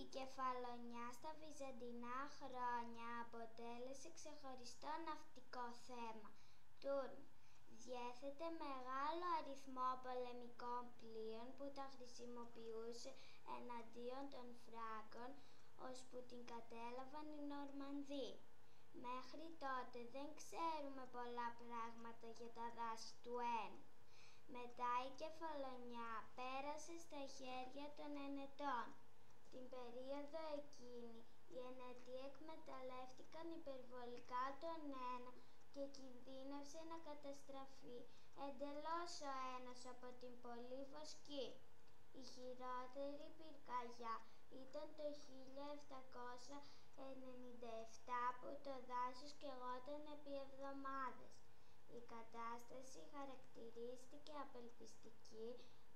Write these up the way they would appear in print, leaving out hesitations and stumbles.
Η Κεφαλονιά στα βυζαντινά χρόνια αποτέλεσε ξεχωριστό ναυτικό θέμα. Τούρν. Διέθετε μεγάλο αριθμό πολεμικών πλοίων που τα χρησιμοποιούσε εναντίον των Φράγκων, ώσπου την κατέλαβαν οι Νορμανδοί. Μέχρι τότε δεν ξέρουμε πολλά πράγματα για τα δάση του Ένου. Μετά η Κεφαλονιά πέρασε στα χέρια των Ενετών. Την περίοδο εκείνη οι Ενετοί εκμεταλλεύτηκαν υπερβολικά τον Ένο και κινδύνευσε να καταστραφεί εντελώς ο Ένος από την πολλή βοσκή. Η χειρότερη πυρκαγιά ήταν το 1797 που το δάσος καιγόταν επί εβδομάδες. Η κατάσταση χαρακτηρίστηκε απελπιστική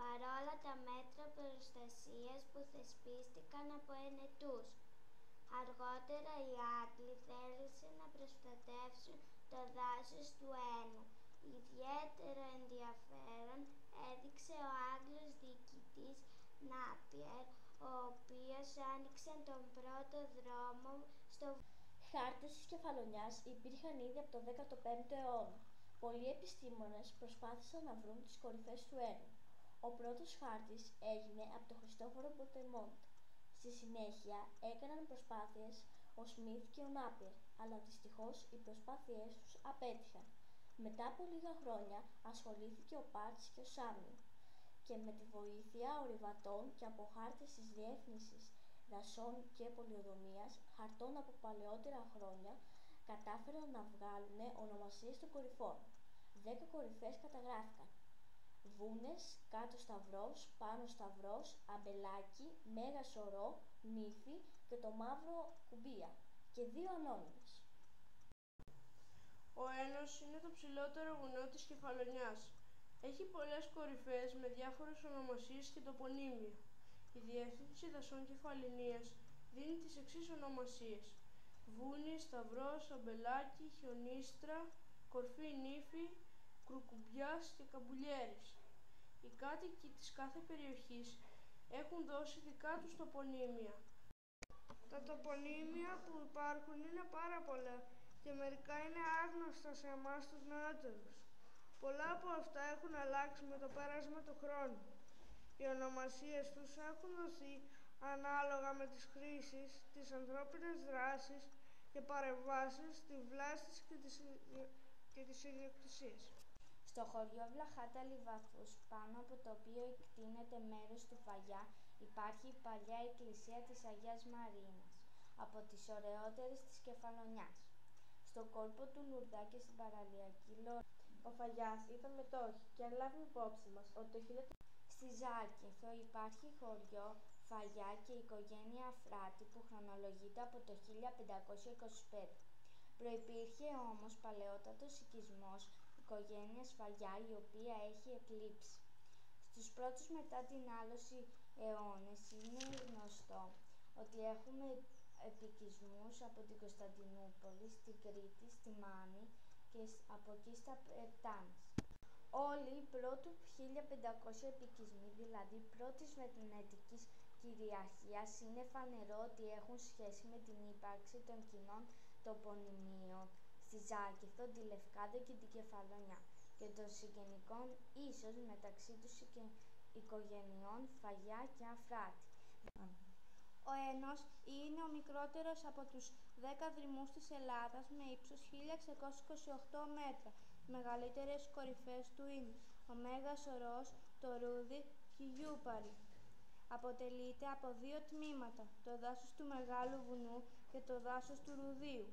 παρόλα τα μέτρα προστασίας που θεσπίστηκαν από Ενετούς. Αργότερα οι Άγγλοι θέλησαν να προστατεύσουν το δάσος του Ένου. Ιδιαίτερο ενδιαφέρον έδειξε ο Άγγλος διοικητής Νάπιερ, ο οποίος άνοιξε τον πρώτο δρόμο στο Χάρτες της Κεφαλονιάς υπήρχαν ήδη από το 15ο αιώνα. Πολλοί επιστήμονες προσπάθησαν να βρουν τις κορυφές του Ένου. Ο πρώτος χάρτης έγινε από τον Χριστόφορο Μποτεμόντ. Στη συνέχεια έκαναν προσπάθειες ο Σμιθ και ο Νάπιερ, αλλά δυστυχώς οι προσπάθειές τους απέτυχαν. Μετά από λίγα χρόνια ασχολήθηκε ο Πάρτς και ο Σάμιου και με τη βοήθεια ορειβατών και από χάρτες της Διεύθυνσης Δασών και Πολεοδομίας, χαρτών από παλαιότερα χρόνια, κατάφεραν να βγάλουν ονομασίες των κορυφών. 10 κορυφές καταγράφηκαν: Βούνες, Κάτω Σταυρός, Πάνω Σταυρός, Αμπελάκι, Μέγας Ορό, Νύφη και το Μαύρο Κουμπία και 2 ανώνυμες. Ο Ένος είναι το ψηλότερο βουνό της Κεφαλονιάς. Έχει πολλές κορυφές με διάφορες ονομασίες και τοπονύμια. Η Διεύθυνση Δασών Κεφαλονίας δίνει τις εξής ονομασίες: Βούνι, Σταυρός, Αμπελάκι, Χιονίστρα, Κορφή Νύφη, Κρουκουμπιάς και Καμπουλιέρης. Οι κάτοικοι της κάθε περιοχής έχουν δώσει δικά τους τοπονύμια. Τα τοπονύμια που υπάρχουν είναι πάρα πολλά και μερικά είναι άγνωστα σε εμάς τους νεότερους. Πολλά από αυτά έχουν αλλάξει με το πέρασμα του χρόνου. Οι ονομασίες τους έχουν δοθεί ανάλογα με τις χρήσεις, τις ανθρώπινες δράσεις και παρεμβάσεις, τη βλάστηση και τις ιδιοκτησίες. Στο χωριό Βλαχάτα Λιβαθούς, πάνω από το οποίο εκτείνεται μέρος του Φαγιά, υπάρχει η παλιά εκκλησία της Αγίας Μαρίνας, από τις ωραιότερες της Κεφαλονιάς. Στον κόλπο του Λουρδά και στην παραλιακή Λωρίδα, Ο Φαγιάς ήταν μετόχη και αν λάβουμε υπόψη μας ότι το 1900 στη Ζάκυνθο υπάρχει χωριό Φαγιά και η οικογένεια Αφράτη που χρονολογείται από το 1525. Προϋπήρχε όμως παλαιότατος οικισμός οικογένειας Φαγιά, η οποία έχει εκλείψει. Στους πρώτους μετά την άλωση αιώνες είναι γνωστό ότι έχουμε επικισμούς από την Κωνσταντινούπολη, στην Κρήτη, στη Μάνη και από εκεί στα Περτάνης. Όλοι οι πρώτου 1500 επικισμοί, δηλαδή πρώτης βενετικής κυριαρχίας, είναι φανερό ότι έχουν σχέση με την ύπαρξη των κοινών τοπονυμίων στη Ζάκυνθο, τη Λευκάδα και την Κεφαλονιά και των συγγενικών ίσως μεταξύ τους οικογενειών Φαγιά και Αφράτη. Ο Ένος είναι ο μικρότερος από τους 10 δρυμούς της Ελλάδας με ύψος 1628 μέτρα. Οι μεγαλύτερες κορυφές του είναι ο Μέγας Ορός, το Ρούδι και η Γιούπαρη. Αποτελείται από 2 τμήματα, το δάσος του Μεγάλου Βουνού και το δάσος του Ρουδίου.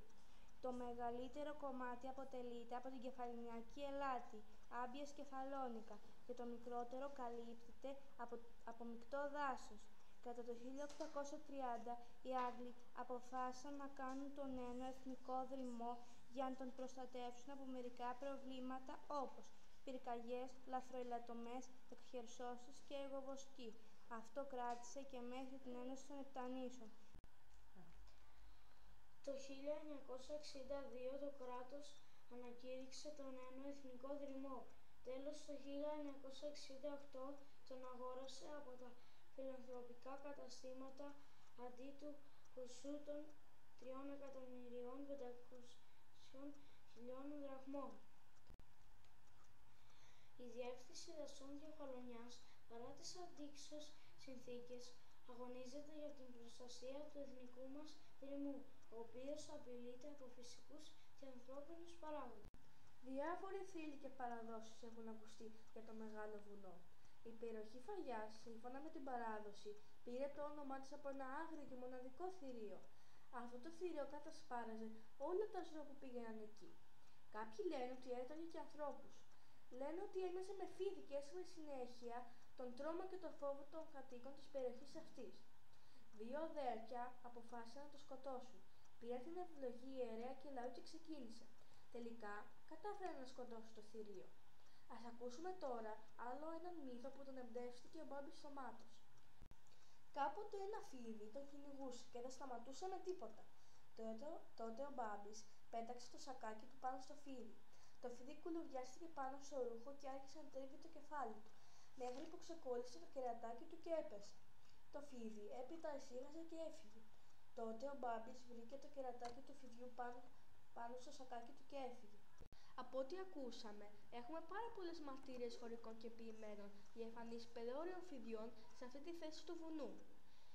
Το μεγαλύτερο κομμάτι αποτελείται από την Κεφαλονιακή Ελάτη, Άμπιες Κεφαλόνικα, και το μικρότερο καλύπτεται από μεικτό δάσος. Κατά το 1830 οι Άγγλοι αποφάσισαν να κάνουν τον Ένο εθνικό δρυμό για να τον προστατεύσουν από μερικά προβλήματα όπως πυρκαγιές, λαθροελαττωμές, εκχερσώσεις και εργοβοσκή. Αυτό κράτησε και μέχρι την Ένωση των Επτανήσων. Το 1962 το κράτος ανακήρυξε τον Ένο εθνικό δρυμό. Τέλος, το 1968 τον αγόρασε από τα φιλανθρωπικά καταστήματα αντί του ποσού των 3.500.000 δραχμών. Η Διεύθυνση Δασών Κεφαλονιάς, παρά τις αντίξωες συνθήκες, αγωνίζεται για την προστασία του εθνικού μας δρυμού, ο οποίος απειλείται από φυσικούς και ανθρώπινους παράγοντες. Διάφοροι θήλοι και παραδόσεις έχουν ακουστεί για το Μεγάλο Βουνό. Η περιοχή Φαγιάς, σύμφωνα με την παράδοση, πήρε το όνομά της από ένα άγριο και μοναδικό θηρίο. Αυτό το θηρίο κατασπάραζε όλα τα ζώα που πήγαιναν εκεί. Κάποιοι λένε ότι έτρωγε και ανθρώπους. Λένε ότι έμοιαζε με φίδι και έσπευε συνέχεια τον τρόμο και το φόβο των κατοίκων της περιοχής αυτής. Δύο αδέρφια αποφάσισαν να το σκοτώσουν. Πήραν την ευλογή ιερέα και λαού και ξεκίνησαν. Τελικά κατάφεραν να σκοτώσουν το θηρίο. Ας ακούσουμε τώρα άλλο έναν μύθο που τον εμπνεύστηκε ο Μπάμπης ο Μάτος. Κάποτε ένα φίδι τον κυνηγούσε και δεν σταματούσε με τίποτα. Τότε ο Μπάμπης πέταξε το σακάκι του πάνω στο φίδι. Το φίδι κουλουριάστηκε πάνω στο ρούχο και άρχισε να τρίβει το κεφάλι του, μέχρι που ξεκόλλησε το κερατάκι του και έπεσε. Το φίδι έπειτα ησύχασε και έφυγε. Τότε ο Μπάμπης βρήκε το κερατάκι του φιδιού πάνω στο σακάκι του και έφυγε. Από ό,τι ακούσαμε, έχουμε πάρα πολλές μαρτυρίες χωρικών και ποιημένων για εμφανίσεις πελώριων φιδιών σε αυτή τη θέση του βουνού.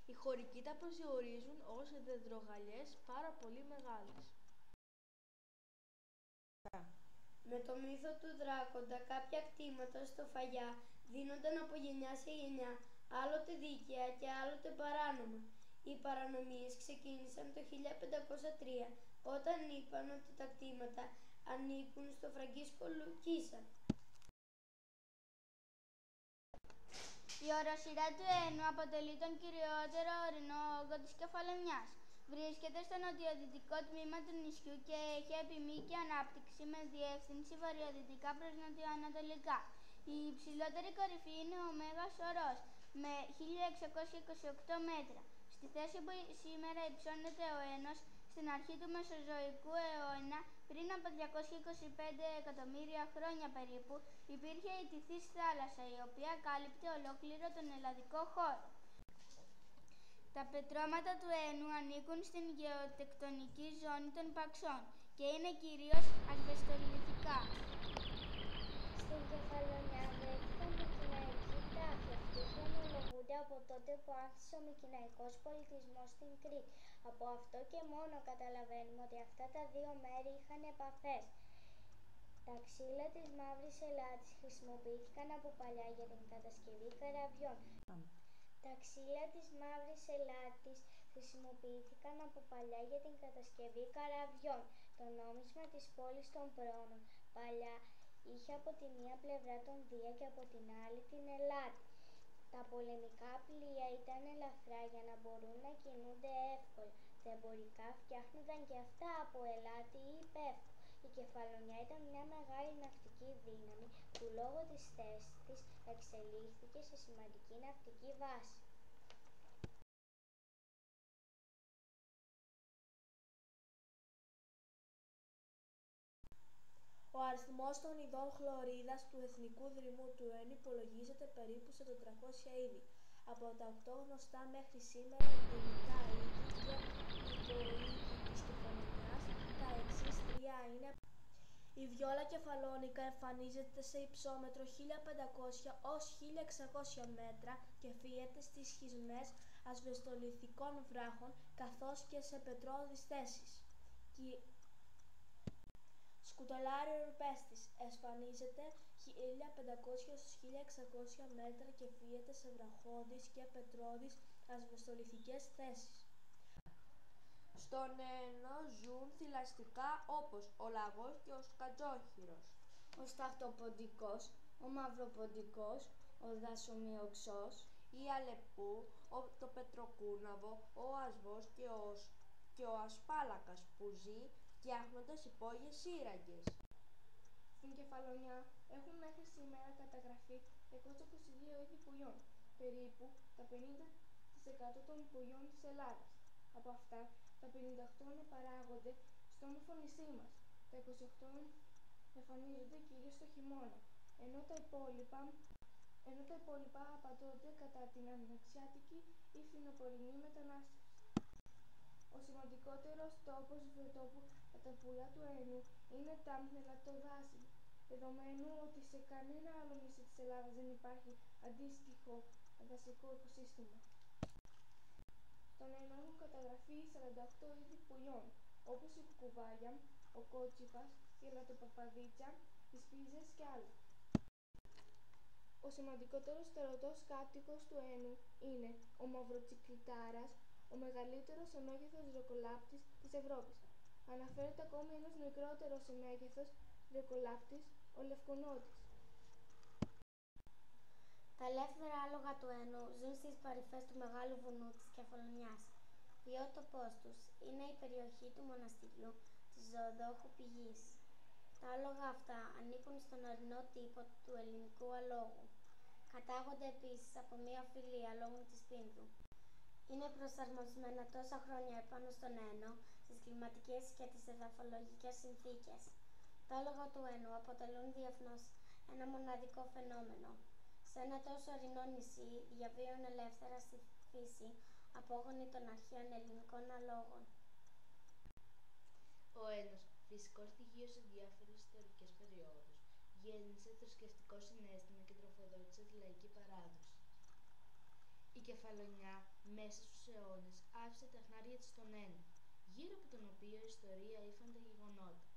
Οι χωρικοί τα προσδιορίζουν ως δεντρογαλιές πάρα πολύ μεγάλες. Με το μύθο του δράκοντα, κάποια κτήματα στο Φαγιά δίνονταν από γενιά σε γενιά, άλλοτε δίκαια και άλλοτε παράνομα. Οι παρανομίες ξεκίνησαν το 1503, όταν είπαν ότι τα κτήματα ανήκουν στο Φραγκίσκο Λουκίσα. Η οροσειρά του Ένου αποτελεί τον κυριότερο ορεινό όγκο της Κεφαλονιάς. Βρίσκεται στο νοτιοδυτικό τμήμα του νησιού και έχει επιμήκεια ανάπτυξη με διεύθυνση βορειοδυτικά προς νοτιοανατολικά. Η υψηλότερη κορυφή είναι ο Μέγας Ορός με 1628 μέτρα. Στη θέση που σήμερα υψώνεται ο Ένος, στην αρχή του Μεσοζωικού αιώνα, πριν από 225 εκατομμύρια χρόνια περίπου, υπήρχε η Τυθής θάλασσα, η οποία κάλυπτε ολόκληρο τον ελλαδικό χώρο. Τα πετρώματα του Ένου ανήκουν στην γεωτεκτονική ζώνη των Παξών και είναι κυρίως ασβεστολιθικά. Στην Κεφαλονιά βρέθηκαν μικηναϊκοί τάφοι. Αυτοί χρονολογούνται από τότε που άρχισε ο μικηναϊκός πολιτισμός στην Κρήτη. Από αυτό και μόνο καταλαβαίνουμε ότι αυτά τα δύο μέρη είχαν επαφές. Τα ξύλα της Μαύρης Ελλάδης χρησιμοποιήθηκαν από παλιά για την κατασκευή καραβιών. Τα ξύλα της Μαύρης Ελλάδης χρησιμοποιήθηκαν από παλιά για την κατασκευή καραβιών. Το νόμισμα της πόλης των Πρώνων παλιά είχε από τη μία πλευρά τον Δία και από την άλλη την Ελάτη. Τα πολεμικά πλοία ήταν ελαφρά για να μπορούν να κινούνται εύκολα. Τα εμπορικά φτιάχνονταν και αυτά από Ελάτη ή Πεύκο. Η Κεφαλονιά ήταν μια μεγάλη ναυτική δύναμη που λόγω της θέσης της εξελίχθηκε σε σημαντική ναυτική βάση. Ο αριθμός των ειδών χλωρίδας του εθνικού δρυμού του Ένου υπολογίζεται περίπου σε 400 είδη. Από τα 8 γνωστά μέχρι σήμερα εντεμικά είδη και υποείδη της Κεφαλονιάς, τα εξής τρία είναι: η βιόλα κεφαλώνικα εμφανίζεται σε υψόμετρο 1500 ως 1600 μέτρα και φύεται στις σχισμές ασβεστολιθικών βράχων καθώς και σε πετρώδεις θέσεις. Σκουτολάριο ρουπέστης εμφανίζεται 1500 ως 1600 μέτρα και φύεται σε βραχώδεις και πετρώδεις ασβεστολιθικές θέσεις. Στον Ένο ζουν θηλαστικά όπως ο λαγός και ο σκατζόχυρος, Ο σταχτοποντικός, ο μαυροποντικός, ο δασομιοξός, η αλεπού, το πετροκούναβο, ο ασβός και ο ασπάλακας που ζει φτιάχνοντας υπόγειες σύραγγες. Στην Κεφαλονιά έχουν μέχρι σήμερα καταγραφεί 222 είδη πουλιών, περίπου τα 50% των πουλιών της Ελλάδας. Από αυτά, τα 58 αναπαράγονται στο όμορφο νησί μας, τα 28 εμφανίζονται κυρίως το χειμώνα, ενώ τα υπόλοιπα απαντώνται κατά την ανοιξιάτικη ή φθινοπορεινή μετανάστευση. τα πουλιά του Αένου είναι τα μελατοδάσιμα, δεδομένου ότι σε κανένα άλλο νησί της Ελλάδας δεν υπάρχει αντίστοιχο δασικό οικοσύστημα. Στον Αένο έχουν καταγραφεί 48 είδη πουλιών, όπως η κουκουβάγια, ο κότσιφας, η ελατοπαπαδίτσα, οι σπίζες και άλλα. Ο σημαντικότερος στερωτός κάτοικος του Αένου είναι ο μαυροτσικλιτάρας, ο μεγαλύτερος σε μέγεθος ρυοκολάπτης της Ευρώπης. Αναφέρεται ακόμη ένας μικρότερος σε μέγεθος ρυοκολάπτης, ο λευκονότης. Τα ελεύθερα άλογα του Αένου ζουν στις παρυφές του Μεγάλου Βουνού της Κεφαλονιάς. Βιότοπός τους είναι η περιοχή του μοναστηριού της Ζωοδόχου Πηγής. Τα άλογα αυτά ανήκουν στον ορεινό τύπο του ελληνικού αλόγου. Κατάγονται επίσης από μια φυλή αλόγων της Πίνδου. Είναι προσαρμοσμένα τόσα χρόνια επάνω στον Αένο στις κλιματικές και τις εδαφολογικές συνθήκες. Τα άλογα του Αένου αποτελούν διεθνώς ένα μοναδικό φαινόμενο. Σε ένα τόσο ορεινό νησί διαβίουν ελεύθερα στη φύση απόγονοι των αρχαίων ελληνικών αλόγων. Ο Αένος, φυσικό στοιχείο σε διάφορες ιστορικές περιόδους, γέννησε θρησκευτικό συναίσθημα και τροφοδότησε τη λαϊκή παράδοση. Η Κεφαλονιά, μέσα στους αιώνες, άφησε τα χνάρια της στον Αένο, γύρω από τον οποίο η ιστορία ήφανε τα γεγονότα.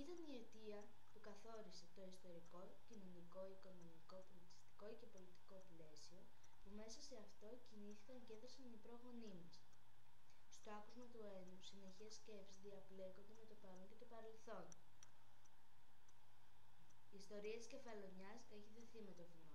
Ήταν η αιτία που καθόρισε το ιστορικό, κοινωνικό, οικονομικό, πολιτιστικό και πολιτικό πλαίσιο που μέσα σε αυτό κινήθηκαν και έδρασαν οι πρόγονοί μας. Στο άκουσμα του Αένου, συνεχές σκέψεις διαπλέκονται με το παρόν και το παρελθόν. Η ιστορία της Κεφαλονιάς έχει δεθεί με το βουνό.